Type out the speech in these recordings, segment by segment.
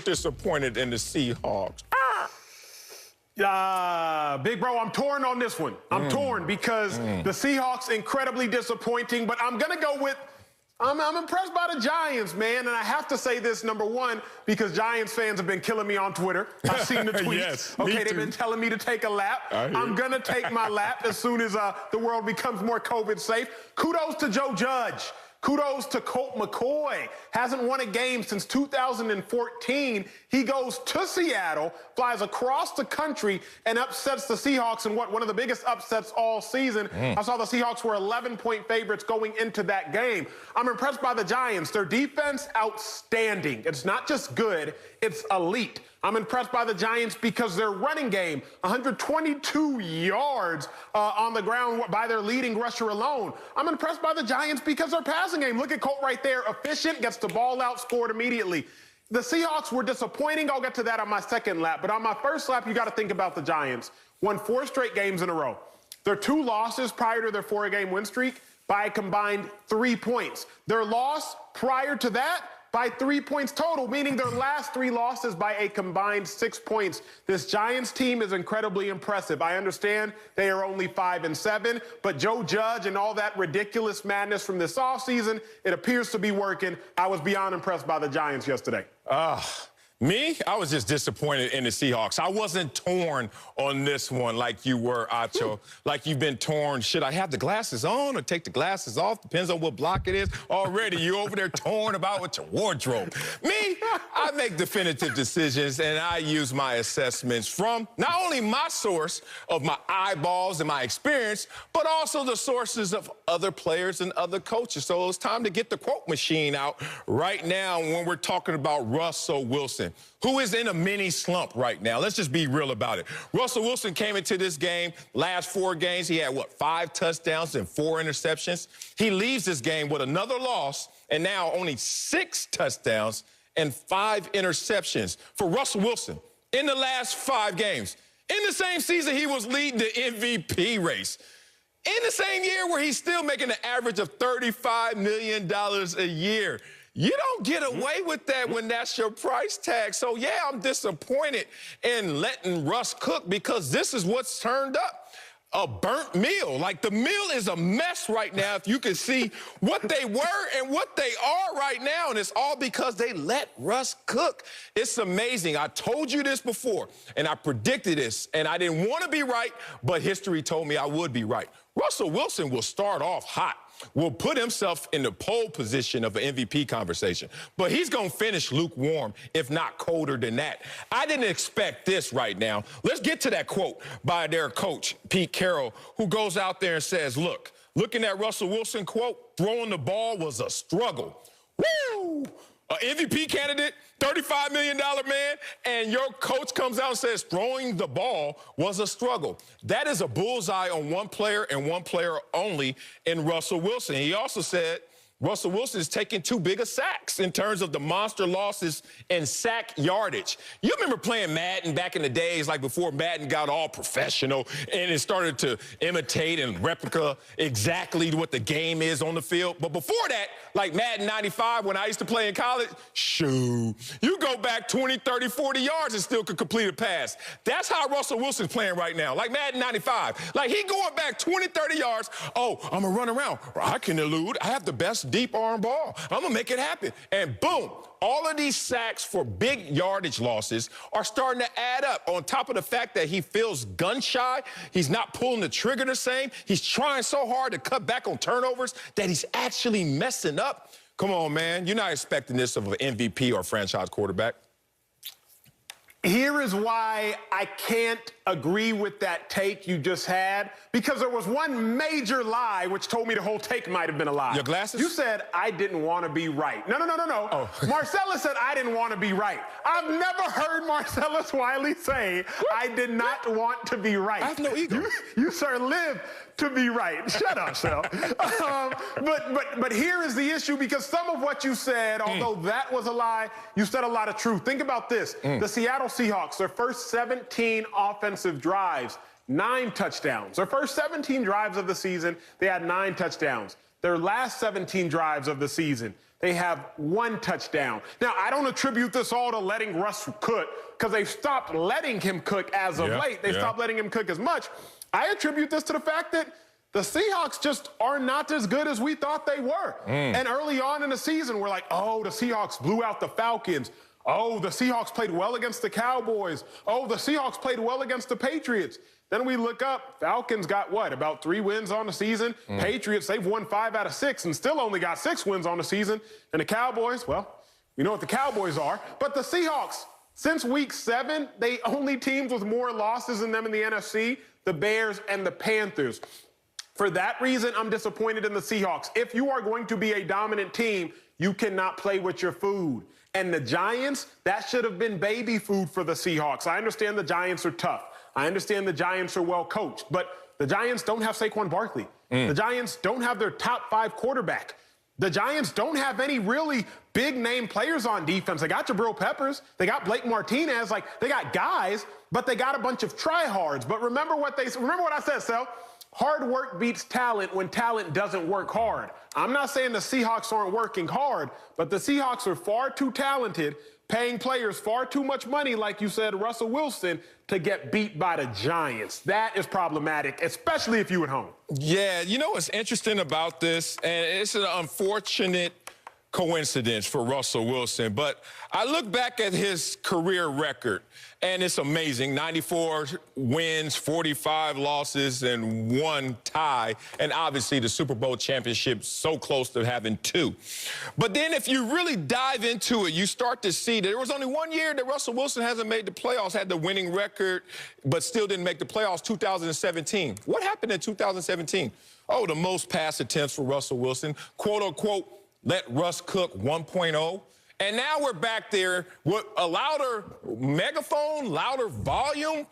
disappointed in the Seahawks. Big bro, I'm torn on this one. I'm torn because the Seahawks incredibly disappointing, but I'm going to go with I'm impressed by the Giants, man, and I have to say this, number one, because Giants fans have been killing me on Twitter. I've seen the tweets. Yes, okay, they've been telling me to take a lap. I'm going to take my lap as soon as the world becomes more COVID safe. Kudos to Joe Judge. Kudos to Colt McCoy. Hasn't won a game since 2014. He goes to Seattle, flies across the country, and upsets the Seahawks in one of the biggest upsets all season. I saw the Seahawks were 11-point favorites going into that game. I'm impressed by the Giants. Their defense, outstanding. It's not just good, it's elite. I'm impressed by the Giants because their running game, 122 yards on the ground by their leading rusher alone. I'm impressed by the Giants because their passing game. Look at Colt right there. Efficient, gets the ball out, scored immediately. The Seahawks were disappointing. I'll get to that on my second lap. But on my first lap, you got to think about the Giants. Won 4 straight games in a row. Their 2 losses prior to their 4-game win streak by a combined 3 points. Their loss prior to that by 3 points total, meaning their last 3 losses by a combined 6 points. This Giants team is incredibly impressive. I understand they are only 5-7, but Joe Judge and all that ridiculous madness from this offseason, it appears to be working. I was beyond impressed by the Giants yesterday. Me? I was just disappointed in the Seahawks. I wasn't torn on this one like you were, Acho. Like you've been torn. Should I have the glasses on or take the glasses off? Depends on what block it is. Already, you over there torn about with your wardrobe. Me? I make definitive decisions, and I use my assessments from not only my source of my eyeballs and my experience, but also the sources of other players and other coaches. So it's time to get the quote machine out right now when we're talking about Russell Wilson, who is in a mini slump right now. Let's just be real about it. Russell Wilson came into this game, last 4 games, he had, 5 touchdowns and 4 interceptions. He leaves this game with another loss and now only 6 touchdowns and 5 interceptions for Russell Wilson in the last 5 games. In the same season, he was leading the MVP race. In the same year where he's still making an average of $35 million a year. You don't get away with that when that's your price tag. So, yeah, I'm disappointed in letting Russ cook because this is what's turned up. A burnt meal. Like, the meal is a mess right now if you can see what they were and what they are right now, and it's all because they let Russ cook. It's amazing. I told you this before, and I predicted this, and I didn't want to be right, but history told me I would be right. Russell Wilson will start off hot, will put himself in the pole position of an MVP conversation. But he's going to finish lukewarm, if not colder than that. I didn't expect this right now. Let's get to that quote by their coach, Pete Carroll, who goes out there and says, look, looking at Russell Wilson, quote, throwing the ball was a struggle. Woo! An MVP candidate, $35 million man, and your coach comes out and says throwing the ball was a struggle. That is a bullseye on one player and one player only in Russell Wilson. He also said Russell Wilson is taking too big of sacks in terms of the monster losses in sack yardage. You remember playing Madden back in the days, like before Madden got all professional and it started to imitate and replica exactly what the game is on the field. But before that, like Madden 95, when I used to play in college, shoo, you go back 20, 30, 40 yards and still could complete a pass. That's how Russell Wilson's playing right now, like Madden 95. Like he going back 20, 30 yards. Oh, I'm going to run around. I can elude. I have the best deep arm ball. I'm going to make it happen. And boom, all of these sacks for big yardage losses are starting to add up on top of the fact that he feels gun shy. He's not pulling the trigger the same. He's trying so hard to cut back on turnovers that he's actually messing up. Come on, man. You're not expecting this of an MVP or franchise quarterback. Here is why I can't agree with that take you just had, because there was one major lie which told me the whole take might have been a lie. Your glasses? You said I didn't want to be right. No. Oh. Marcellus said I didn't want to be right. I've never heard Marcellus Wiley say I did not want to be right. I have no ego. You sir, live to be right. Shut up, Sel. But here is the issue, because some of what you said, although that was a lie, you said a lot of truth. Think about this. The Seattle Seahawks, their first 17 offensive drives, 9 touchdowns. Their first 17 drives of the season, they had 9 touchdowns. Their last 17 drives of the season, they have 1 touchdown. Now, I don't attribute this all to letting Russ cook because they've stopped letting him cook as of late. They stopped letting him cook as much. I attribute this to the fact that the Seahawks just are not as good as we thought they were. And early on in the season, we're like, oh, the Seahawks blew out the Falcons. Oh, the Seahawks played well against the Cowboys. Oh, the Seahawks played well against the Patriots. Then we look up, Falcons got what, about 3 wins on the season? Patriots, they've won 5 out of 6 and still only got 6 wins on the season. And the Cowboys, well, we know what the Cowboys are. But the Seahawks, since week 7, they only teams with more losses than them in the NFC, the Bears and the Panthers. For that reason, I'm disappointed in the Seahawks. If you are going to be a dominant team, you cannot play with your food. And the Giants, that should have been baby food for the Seahawks. I understand the Giants are tough. I understand the Giants are well coached, but the Giants don't have Saquon Barkley. The Giants don't have their top 5 quarterback. The Giants don't have any really big-name players on defense. They got Jabril Peppers. They got Blake Martinez. Like, they got guys, but they got a bunch of tryhards. But remember what I said, Sel? Hard work beats talent when talent doesn't work hard. I'm not saying the Seahawks aren't working hard, but the Seahawks are far too talented, paying players far too much money, like you said, Russell Wilson, to get beat by the Giants. That is problematic, especially if you're at home. Yeah, you know what's interesting about this, and it's an unfortunate coincidence for Russell Wilson, but I look back at his career record, and it's amazing. 94 wins, 45 losses, and 1 tie, and obviously the Super Bowl championship so close to having 2. But then if you really dive into it, you start to see that there was only 1 year that Russell Wilson hasn't made the playoffs, had the winning record, but still didn't make the playoffs, 2017. What happened in 2017? Oh, the most pass attempts for Russell Wilson, quote-unquote, let Russ cook 1.0. And now we're back there with a louder megaphone, louder volume.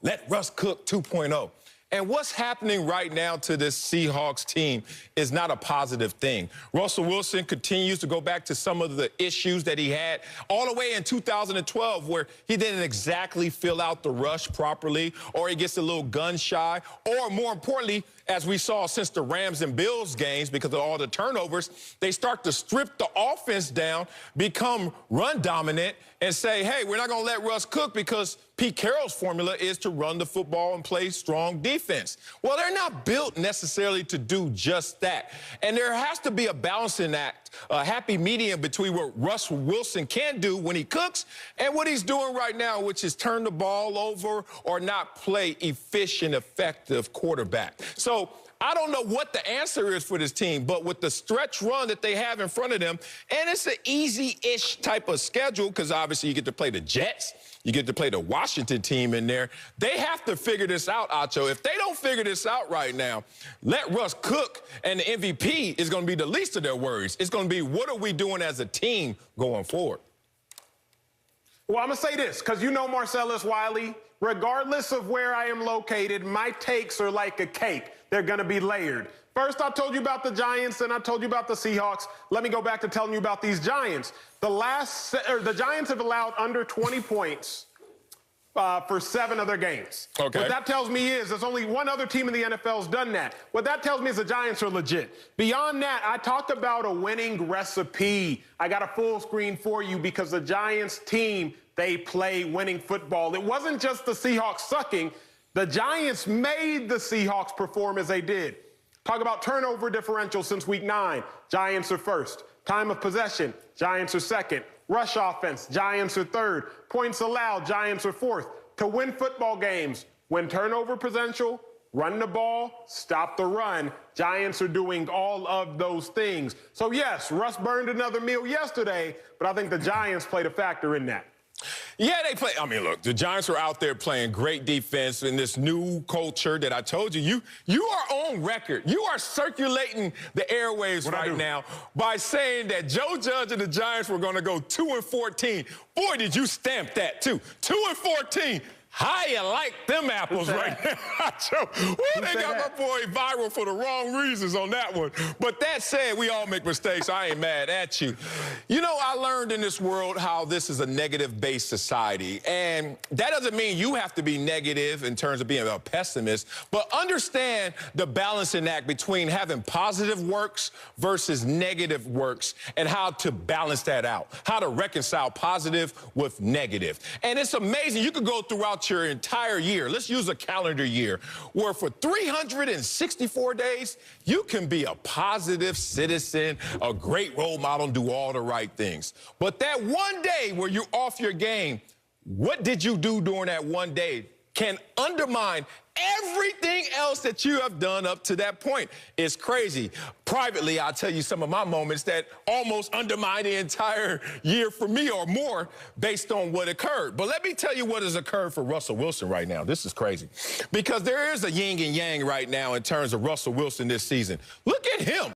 Let Russ cook 2.0. And what's happening right now to this Seahawks team is not a positive thing. Russell Wilson continues to go back to some of the issues that he had all the way in 2012 where he didn't exactly fill out the rush properly, or he gets a little gun shy, or more importantly, as we saw since the Rams and Bills games, because of all the turnovers, they start to strip the offense down, become run dominant, and say, hey, we're not going to let Russ cook because Pete Carroll's formula is to run the football and play strong defense. Well, they're not built necessarily to do just that. And there has to be a balancing act, a happy medium between what Russell Wilson can do when he cooks and what he's doing right now, which is turn the ball over or not play efficient, effective quarterback. So I don't know what the answer is for this team, but with the stretch run that they have in front of them, and it's an easy-ish type of schedule because obviously you get to play the Jets, you get to play the Washington team in there. They have to figure this out, Acho. If they don't figure this out right now, let Russ cook, and the MVP is going to be the least of their worries. It's going to be, what are we doing as a team going forward? Well, I'm going to say this, because you know Marcellus Wiley, regardless of where I am located, my takes are like a cake. They're going to be layered. First, I told you about the Giants, and I told you about the Seahawks. Let me go back to telling you about these Giants. The Giants have allowed under 20 points for 7 of their games. Okay. What that tells me is there's only one other team in the NFL has done that. What that tells me is the Giants are legit. Beyond that, I talked about a winning recipe. I got a full screen for you because the Giants team, they play winning football. It wasn't just the Seahawks sucking. The Giants made the Seahawks perform as they did. Talk about turnover differential since week 9. Giants are first. Time of possession, Giants are second. Rush offense, Giants are third. Points allowed, Giants are fourth. To win football games, win turnover potential, run the ball, stop the run. Giants are doing all of those things. So yes, Russ burned another meal yesterday, but I think the Giants played a factor in that. Yeah, they play. I mean, look, the Giants are out there playing great defense in this new culture that I told you. You are on record. You are circulating the airwaves right now by saying that Joe Judge and the Giants were going to go 2-14. Boy, did you stamp that, too. 2-14. How you like them apples right now? Ooh, they got my boy viral for the wrong reasons on that one. But that said, we all make mistakes. I ain't mad at you. You know, I learned in this world how this is a negative-based society. And that doesn't mean you have to be negative in terms of being a pessimist, but understand the balancing act between having positive works versus negative works and how to balance that out, how to reconcile positive with negative. And it's amazing. You could go throughout your entire year, let's use a calendar year, where for 364 days, you can be a positive citizen, a great role model, and do all the right things. But that one day where you're off your game, what did you do during that one day can undermine everything else that you have done up to that point. It's crazy. Privately, I'll tell you some of my moments that almost undermined the entire year for me or more based on what occurred. But let me tell you what has occurred for Russell Wilson right now. This is crazy. Because there is a yin and yang right now in terms of Russell Wilson this season. Look at him.